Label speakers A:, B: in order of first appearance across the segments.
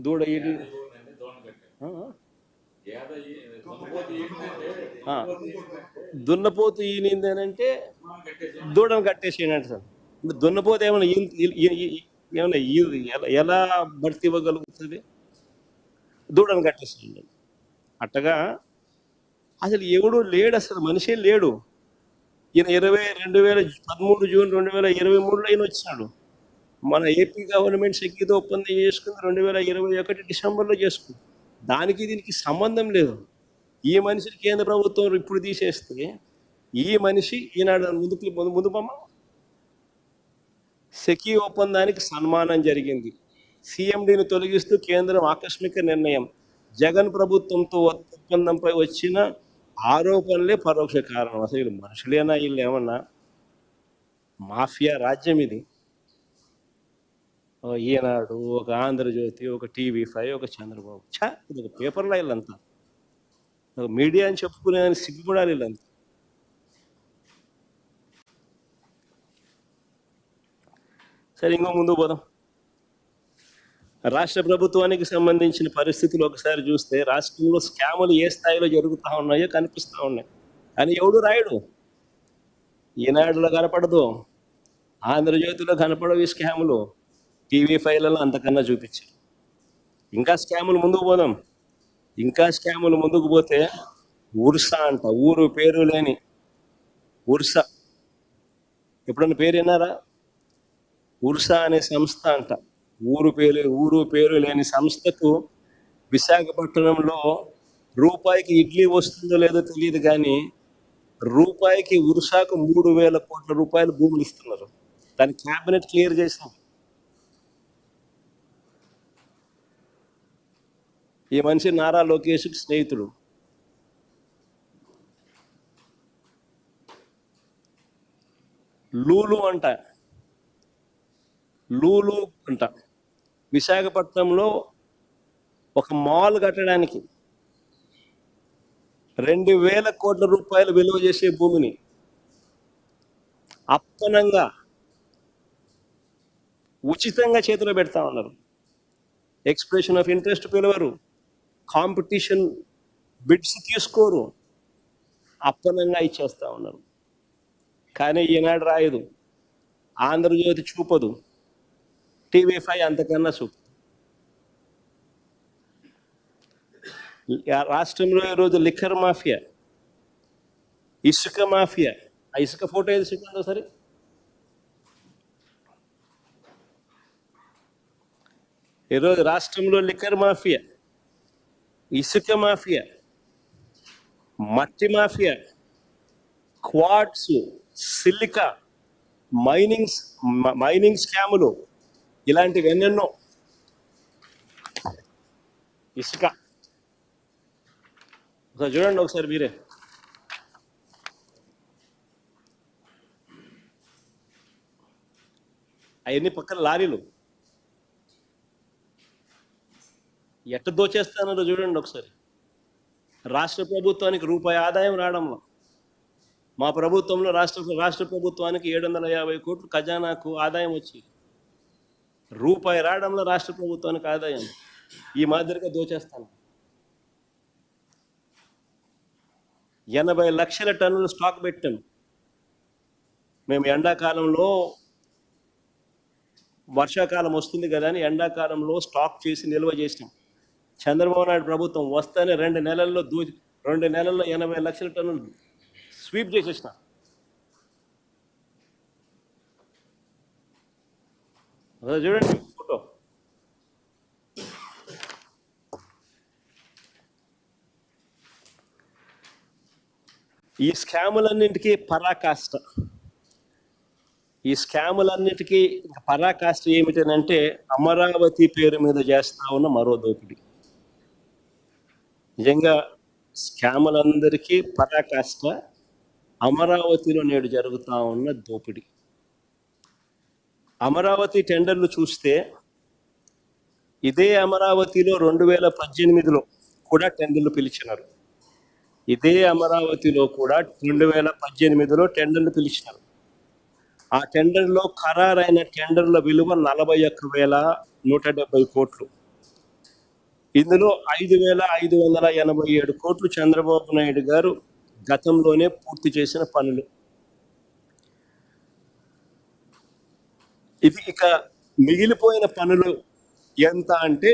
A: దూడ ఈడి దున్నపోతు ఈనిందేనంటే దూడను కట్టేసేయండి సార్. దున్నపోతు ఏమైనా ఏమైనా ఎలా భర్తీ ఇవ్వగలుగుతుంది? దూడను కట్టేసేయండి. అట్టగా అసలు ఎవడు లేడు, అసలు మనిషే లేడు. ఈయన 2013 జూన్ 2023లో ఈయన వచ్చినాడు. మన ఏపీ గవర్నమెంట్ సెక్యూరిటీ ఒప్పందం చేసుకుంది 2021 డిసెంబర్లో చేసుకుంది. దానికి దీనికి సంబంధం లేదు. ఈ మనిషిని కేంద్ర ప్రభుత్వం ఇప్పుడు తీసేస్తే ఈ మనిషి ఈనాడు ముందు బొమ్మ సెకీ ఒప్పందానికి సన్మానం జరిగింది. సిఎండిని తొలగిస్తూ కేంద్రం ఆకస్మిక నిర్ణయం. జగన్ ప్రభుత్వంతో ఒప్పందంపై వచ్చిన ఆరోపణలే పరోక్ష కారణం. అసలు వీళ్ళు మనుషులేనా? వీళ్ళు ఏమన్నా మాఫియా రాజ్యం ఇది. ఈనాడు, ఒక ఆంధ్రజ్యోతి, ఒక TV5, ఒక చంద్రబాబు. ఇది ఒక పేపర్లో వీళ్ళంతా ఒక మీడియా అని చెప్పుకునేదాన్ని సిగ్గుపడాలి వీళ్ళంతా. సరే, ఇంకో ముందు పోదాం. రాష్ట్ర ప్రభుత్వానికి సంబంధించిన పరిస్థితులు ఒకసారి చూస్తే రాష్ట్రంలో స్కాములు ఏ స్థాయిలో జరుగుతూ ఉన్నాయో కనిపిస్తూ ఉన్నాయి. కానీ ఎవడు రాయడు. ఈనాడులో కనపడదు, ఆంధ్రజ్యోతిలో కనపడవు ఈ స్కాములు. TV5లలో అంతకన్నా చూపించారు. ఇంకా స్కాములు ముందుకు పోదాం. ఇంకా స్కాములు ముందుకు పోతే ఉర్సా అంట, ఊరు పేరు లేని ఉర్సా. ఎప్పుడన్నా పేరు విన్నారా? ఉర్సా అనే సంస్థ అంట. ఊరు పేరు లేని సంస్థకు విశాఖపట్నంలో రూపాయికి ఇడ్లీ వస్తుందో లేదో తెలియదు, కానీ రూపాయికి ఉర్సాకు 3,000 కోట్ల రూపాయలు భూములు ఇస్తున్నారు. దాని క్యాబినెట్ క్లియర్ చేసాం. ఈ మనిషి నారా లోకేష్కి స్నేహితుడు. లూలు అంట విశాఖపట్నంలో ఒక మాల్ కట్టడానికి 2,000 కోట్ల రూపాయలు విలువ చేసే భూమిని అప్పనంగా ఉచితంగా చేతిలో పెడతా ఉన్నారు. ఎక్స్ప్రెషన్ ఆఫ్ ఇంట్రెస్ట్ పిలవరు, కాంపిటీషన్ బిడ్స్ తీసుకోరు, అప్పనంగా ఇచ్చేస్తా ఉన్నారు. కానీ ఈనాడు రాయదు, ఆంధ్రజ్యోతి చూపదు, TV5 అంతకన్నా చూపు. రాష్ట్రంలో ఈరోజు లిక్కర్ మాఫియా, ఇసుక మాఫియా. ఆ ఇసుక ఫోటో ఏది చూడండి సరే. ఈరోజు రాష్ట్రంలో లిక్కర్ మాఫియా, ఇసుక మాఫియా, మట్టి మాఫియా, క్వార్ట్స్, సిలికా, మైనింగ్ స్కాములు, ఇలాంటివి ఎన్నెన్నో. ఇసుక ఒకసారి చూడండి, ఒకసారి మీరే. అవన్నీ పక్కన లారీలు ఎట్ట దోచేస్తానో చూడండి ఒకసారి. రాష్ట్ర ప్రభుత్వానికి రూపాయి ఆదాయం రావడంలో, మా ప్రభుత్వంలో రాష్ట్ర ప్రభుత్వానికి 750 కోట్లు ఖజానాకు ఆదాయం వచ్చి రూపాయి రావడంలో రాష్ట్ర ప్రభుత్వానికి ఆదాయం ఈ మాదిరిగా దోచేస్తాను. 80 లక్షల టన్నులు స్టాక్ పెట్టాం మేము. ఎండాకాలంలో, వర్షాకాలం వస్తుంది కదా అని ఎండాకాలంలో స్టాక్ చేసి నిల్వ చేసినాం. చంద్రబాబు నాయుడు ప్రభుత్వం వస్తేనే 2 నెలల్లో 80 లక్షల టన్నులు స్వీప్ చేసేసిన. చూడండి ఫోటో. ఈ స్కాములన్నింటికీ పరాకాష్ట ఏమిటనంటే అమరావతి పేరు మీద చేస్తా ఉన్న మరో దోపిడీ. నిజంగా స్కాములందరికీ పరాకాష్ట అమరావతిలో నేడు జరుగుతూ ఉన్న దోపిడీ. అమరావతి టెండర్లు చూస్తే ఇదే అమరావతిలో 2018లో కూడా టెండర్లు పిలిచినారు. ఇదే అమరావతిలో కూడా 2018లో టెండర్లు పిలిచినారు. ఆ టెండర్లో ఖరారైన టెండర్ల విలువ 41,170 కోట్లు. ఇందులో 5,587 కోట్లు చంద్రబాబు నాయుడు గారు గతంలోనే పూర్తి చేసిన పనులు. ఇది ఇక మిగిలిపోయిన పనులు ఎంత అంటే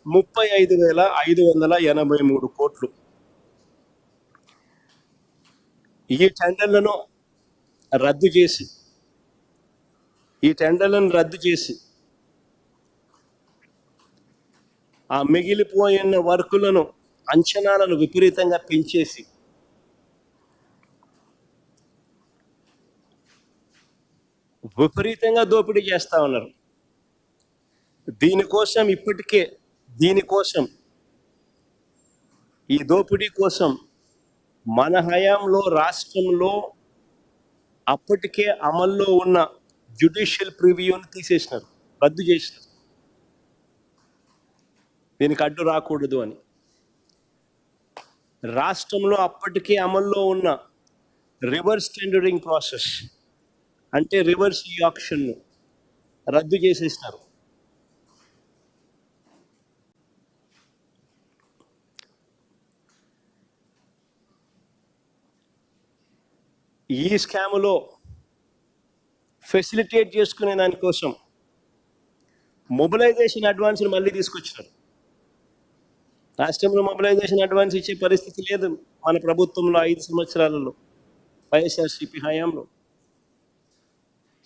A: 35,583 కోట్లు. ఈ టెండర్లను రద్దు చేసి ఆ మిగిలిపోయిన వర్కులను అంచనాలను విపరీతంగా పెంచేసి విపరీతంగా దోపిడీ చేస్తా ఉన్నారు. ఈ దోపిడీ కోసం మన హయాంలో రాష్ట్రంలో అప్పటికే అమల్లో ఉన్న జ్యుడిషియల్ ప్రివ్యూని తీసేసినారు, రద్దు చేసినారు. దీనికి అడ్డు రాకూడదు అని రాష్ట్రంలో అప్పటికే అమల్లో ఉన్న రివర్స్ టెండరింగ్ ప్రాసెస్ అంటే రివర్స్ ఆక్షన్ను రద్దు చేసేసినారు. ఈ స్కాములో ఫెసిలిటేట్ చేసుకునే దానికోసం మొబిలైజేషన్ అడ్వాన్స్ని మళ్ళీ తీసుకొచ్చినారు. రాష్ట్రంలో మొబిలైజేషన్ అడ్వాన్స్ ఇచ్చే పరిస్థితి లేదు మన ప్రభుత్వంలో 5 సంవత్సరాలలో వైఎస్ఆర్సీపీ హయాంలో.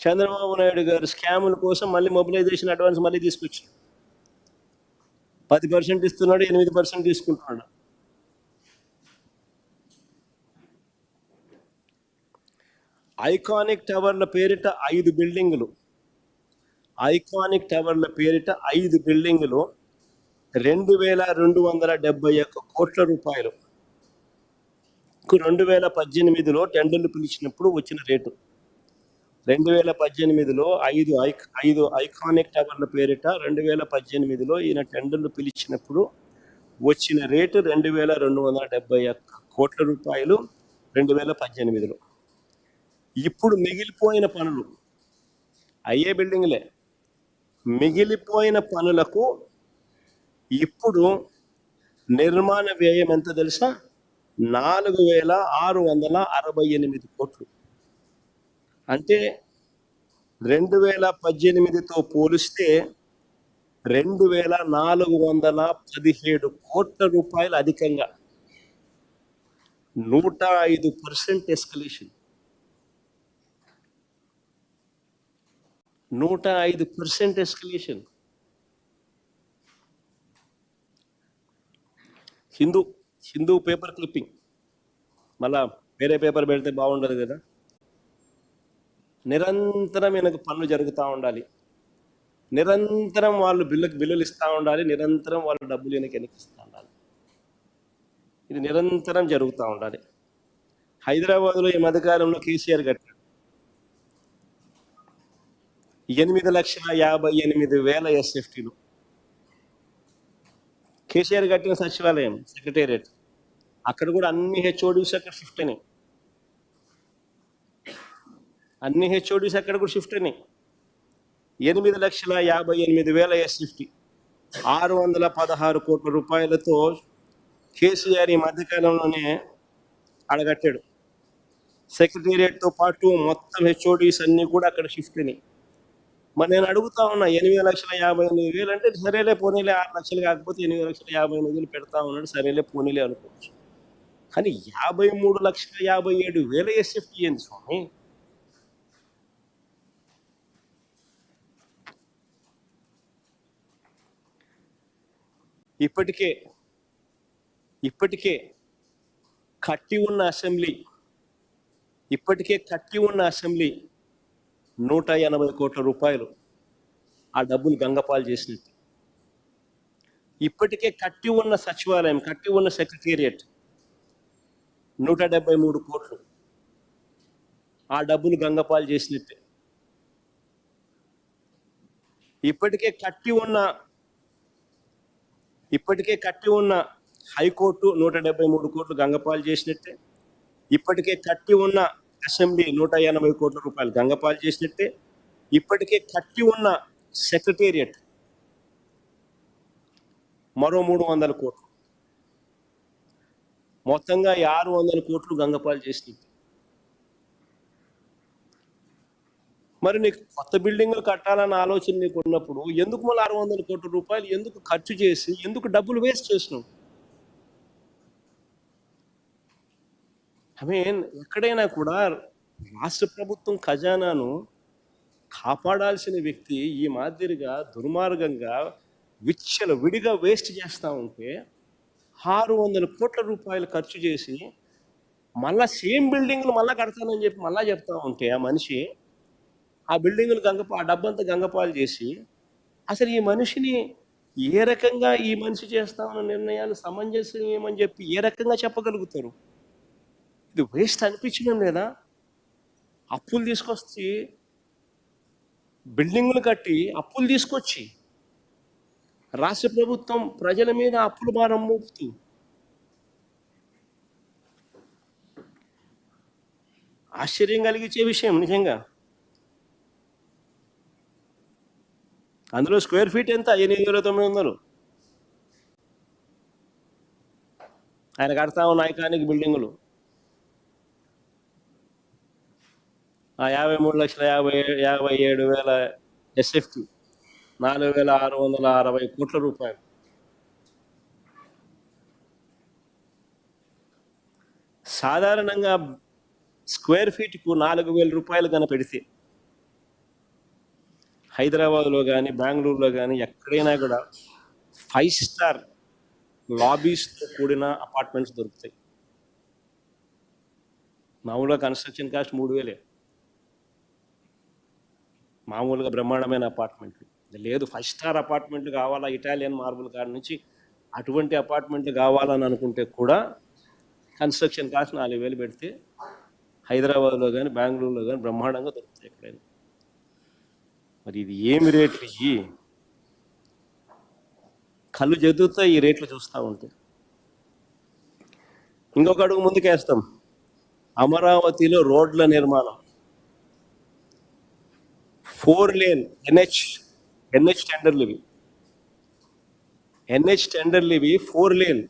A: చంద్రబాబు నాయుడు గారు స్కాముల కోసం మళ్ళీ మొబిలైజేషన్ అడ్వాన్స్ మళ్ళీ తీసుకొచ్చారు. 10% ఇస్తున్నాడు, 8% తీసుకుంటున్నాడు. ఐకానిక్ టవర్ల పేరిట 5 బిల్డింగులు 2,271 కోట్ల రూపాయలు 2018లో టెండర్లు పిలిచినప్పుడు వచ్చిన రేటు. 2018లో 5 ఐకానిక్ టవర్ల పేరిట 2018లో ఈయన టెండర్లు పిలిచినప్పుడు వచ్చిన రేటు 2,271 కోట్ల రూపాయలు 2018లో. ఇప్పుడు మిగిలిపోయిన పనులు అయ్యే బిల్డింగ్లే. మిగిలిపోయిన పనులకు ఇప్పుడు నిర్మాణ వ్యయం ఎంత తెలుసా? 4,668 కోట్లు. అంటే 2018తో పోలిస్తే 2,417 కోట్ల రూపాయలు అధికంగా 105% escalation. 105% escalation. Hindu paper clipping, మళ్ళా వేరే పేపర్ పెడితే బాగుండదు కదా. నిరంతరం ఈయనకు పనులు జరుగుతూ ఉండాలి, నిరంతరం వాళ్ళు బిల్లులు ఇస్తూ ఉండాలి, నిరంతరం వాళ్ళు డబ్బులు ఈయనకి వెనకిస్తూ ఉండాలి. ఇది నిరంతరం జరుగుతూ ఉండాలి. హైదరాబాద్లో ఈ మధ్యకాలంలో కేసీఆర్ కట్టాడు 8,58,000 ఎస్ఎఫ్టీలు. కేసీఆర్ కట్టిన సచివాలయం సెక్రటేరియట్, అక్కడ కూడా అన్ని హెచ్ఓడీస్ అక్కడ షిఫ్ట్ అయినాయి. అన్ని హెచ్ఓడీస్ అక్కడ కూడా షిఫ్ట్ అయినాయి. 8,58,000 ఎస్ఎఫ్టీ 616 కోట్ల రూపాయలతో కేసీఆర్ ఈ మధ్యకాలంలోనే అడగట్టాడు. సెక్రటేరియట్తో పాటు మొత్తం హెచ్ఓడీస్ అన్నీ కూడా అక్కడ షిఫ్ట్ అయినాయి. మరి నేను అడుగుతా ఉన్నా, 8,58,000 అంటే సరేలే పోనీలే, 6 లక్షలు కాకపోతే 8,58,000 పెడతా ఉన్నాడు, సరేలే పోనీలే అనుకోవచ్చు. కానీ 53,57,000 ఎస్ఎఫ్టీ ఏంది స్వామి? ఇప్పటికే కట్టి ఉన్న అసెంబ్లీ 180 కోట్ల రూపాయలు ఆ డబ్బులు గంగపాలు చేసినట్టు. ఇప్పటికే కట్టి ఉన్న సచివాలయం, కట్టి ఉన్న సెక్రటేరియట్ 173 కోట్లు ఆ డబ్బులు గంగపాలు చేసినట్టే. ఇప్పటికే కట్టి ఉన్న హైకోర్టు 173 కోట్లు గంగపాలు చేసినట్టే. ఇప్పటికే కట్టి ఉన్న అసెంబ్లీ 180 కోట్ల రూపాయలు గంగపాలు చేసినట్టే. ఇప్పటికే కట్టి ఉన్న సెక్రటేరియట్ మరో 300 కోట్లు, మొత్తంగా 600 కోట్లు గంగపాలు చేసింది. మరి నీకు కొత్త బిల్డింగులు కట్టాలన్న ఆలోచన నీకు ఉన్నప్పుడు ఎందుకు మళ్ళీ 600 కోట్ల రూపాయలు ఎందుకు ఖర్చు చేసి ఎందుకు డబ్బులు వేస్ట్ చేసినావు? ఎక్కడైనా కూడా రాష్ట్ర ప్రభుత్వం ఖజానాను కాపాడాల్సిన వ్యక్తి ఈ మాదిరిగా దుర్మార్గంగా విడిగా వేస్ట్ చేస్తూ ఉంటే 600 కోట్ల రూపాయలు ఖర్చు చేసి మళ్ళా సేమ్ బిల్డింగ్లు మళ్ళా కడతానని చెప్పి మళ్ళా చెప్తా ఉంటే ఆ మనిషి ఆ బిల్డింగులు ఆ డబ్బంతా గంగపాలు చేసి అసలు ఈ మనిషిని ఏ రకంగా ఈ మనిషి చేస్తా ఉన్న నిర్ణయాలు సమంజసం ఏమని చెప్పి ఏ రకంగా చెప్పగలుగుతారు? ఇది వేస్ట్ అనిపించడం లేదా? అప్పులు తీసుకొచ్చి బిల్డింగులు కట్టి అప్పులు తీసుకొచ్చి రాష్ట్ర ప్రభుత్వం ప్రజల మీద అప్పుల భారం మోపుతూ ఆశ్చర్యం కలిగించే విషయం నిజంగా. అందులో స్క్వేర్ ఫీట్ ఎంత? 8,900. ఆయన కడతా ఉన్న ఐకానిక్ బిల్డింగులు ఆ 53,57,000 ఎస్ఎఫ్టీ 4,660 కోట్ల రూపాయలు. సాధారణంగా స్క్వేర్ ఫీట్కు 4,000 రూపాయలు కన పెడితే హైదరాబాద్లో కానీ బెంగళూరులో కానీ ఎక్కడైనా కూడా 5 స్టార్ లాబీస్తో కూడిన అపార్ట్మెంట్స్ దొరుకుతాయి. మామూలుగా కన్స్ట్రక్షన్ కాస్ట్ 3,000. మామూలుగా బ్రహ్మాండమైన అపార్ట్మెంట్లు లేదు. 5 స్టార్ అపార్ట్మెంట్లు కావాలా, ఇటాలియన్ మార్బుల్ కాడ నుంచి అటువంటి అపార్ట్మెంట్లు కావాలని అనుకుంటే కూడా కన్స్ట్రక్షన్ కాస్ట్ 4,000 పెడితే హైదరాబాద్లో కానీ బెంగళూరులో కానీ బ్రహ్మాండంగా దొరుకుతాయి ఎక్కడైనా. మరి ఇది ఏమి రేట్లు? ఇవి కళ్ళు జదుగుతా ఈ రేట్లు చూస్తూ ఉంటే. ఇంకొక అడుగు ముందుకేస్తాం. అమరావతిలో రోడ్ల నిర్మాణం 4 లేన్ ఎన్హెచ్ టెండర్లు ఇవి 4 లేన్